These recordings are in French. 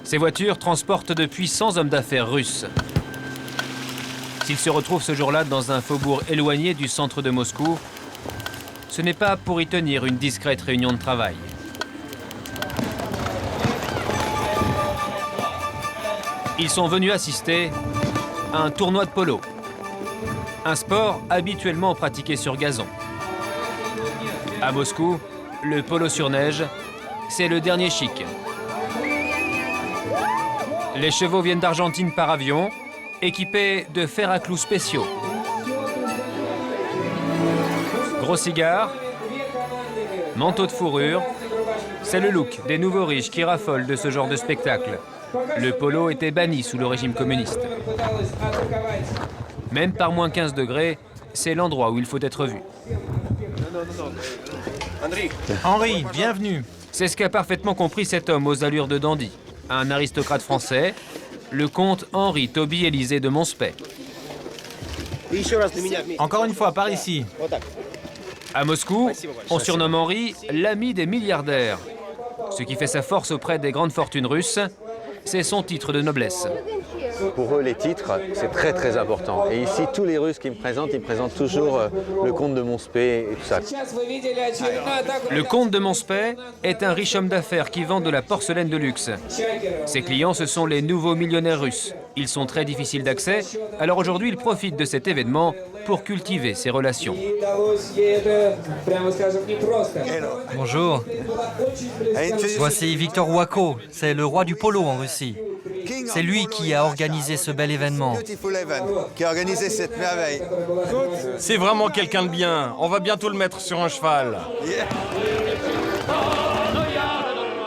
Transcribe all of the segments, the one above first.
Ces voitures transportent de puissants hommes d'affaires russes. S'ils se retrouvent ce jour-là dans un faubourg éloigné du centre de Moscou, ce n'est pas pour y tenir une discrète réunion de travail. Ils sont venus assister à un tournoi de polo, un sport habituellement pratiqué sur gazon. À Moscou, le polo sur neige, c'est le dernier chic. Les chevaux viennent d'Argentine par avion, équipés de fers à clous spéciaux. Gros cigares, manteau de fourrure, c'est le look des nouveaux riches qui raffolent de ce genre de spectacle. Le polo était banni sous le régime communiste. Même par moins 15 degrés, c'est l'endroit où il faut être vu. Henri, bienvenue. C'est ce qu'a parfaitement compris cet homme aux allures de dandy. Un aristocrate français, le comte Henri Tobie-Élysée de Monspey. Encore une fois, par ici. À Moscou, on surnomme Henri l'ami des milliardaires. Ce qui fait sa force auprès des grandes fortunes russes, c'est son titre de noblesse. Pour eux, les titres, c'est très très important. Et ici, tous les Russes qui me présentent, ils présentent toujours le comte de Monspey et tout ça. Le comte de Monspey est un riche homme d'affaires qui vend de la porcelaine de luxe. Ses clients, ce sont les nouveaux millionnaires russes. Ils sont très difficiles d'accès, alors aujourd'hui, il profite de cet événement pour cultiver ses relations. Bonjour. Voici Victor Wako, c'est le roi du polo en Russie. C'est lui qui a organisé ce bel événement. Qui a organisé cette merveille. C'est vraiment quelqu'un de bien. On va bientôt le mettre sur un cheval.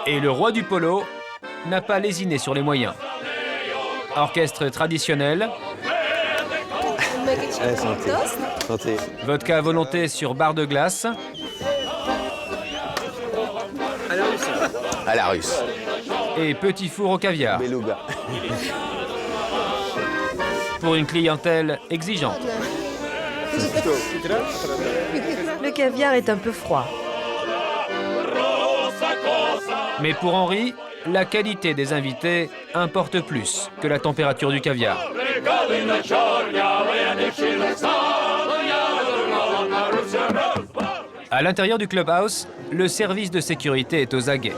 Et le roi du polo n'a pas lésiné sur les moyens. Orchestre traditionnel, Allez, santé. Santé. vodka à volonté sur barre de glace, À la russe. et petit four au caviar. Beluga. Pour une clientèle exigeante. Le caviar est un peu froid. Mais pour Henri, la qualité des invités importe plus que la température du caviar. À l'intérieur du clubhouse, le service de sécurité est aux aguets.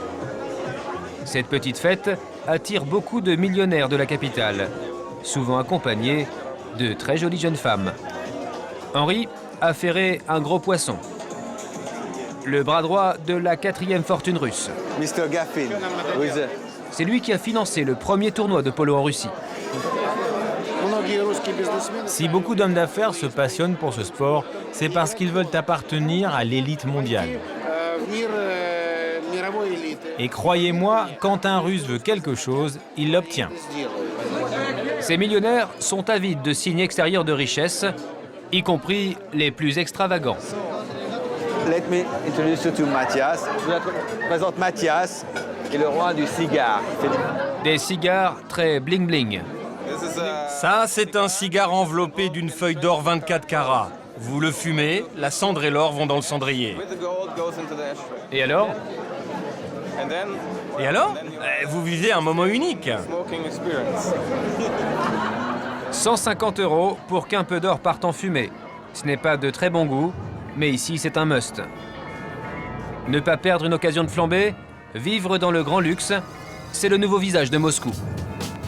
Cette petite fête attire beaucoup de millionnaires de la capitale, souvent accompagnés de très jolies jeunes femmes. Henri a ferré un gros poisson, le bras droit de la 4e fortune russe. Mr. Gaffin. C'est lui qui a financé le premier tournoi de polo en Russie. Si beaucoup d'hommes d'affaires se passionnent pour ce sport, c'est parce qu'ils veulent appartenir à l'élite mondiale. Et croyez-moi, quand un Russe veut quelque chose, il l'obtient. Ces millionnaires sont avides de signes extérieurs de richesse, y compris les plus extravagants. Let me introduce you to Mathias. Je présente Mathias, qui est le roi du cigare. Des cigares très bling-bling. Ça, c'est un cigare enveloppé d'une feuille d'or 24 carats. Vous le fumez, la cendre et l'or vont dans le cendrier. Et alors ? Et alors ? Vous vivez un moment unique. 150 € pour qu'un peu d'or parte en fumée. Ce n'est pas de très bon goût, mais ici c'est un must. Ne pas perdre une occasion de flamber, vivre dans le grand luxe, c'est le nouveau visage de Moscou.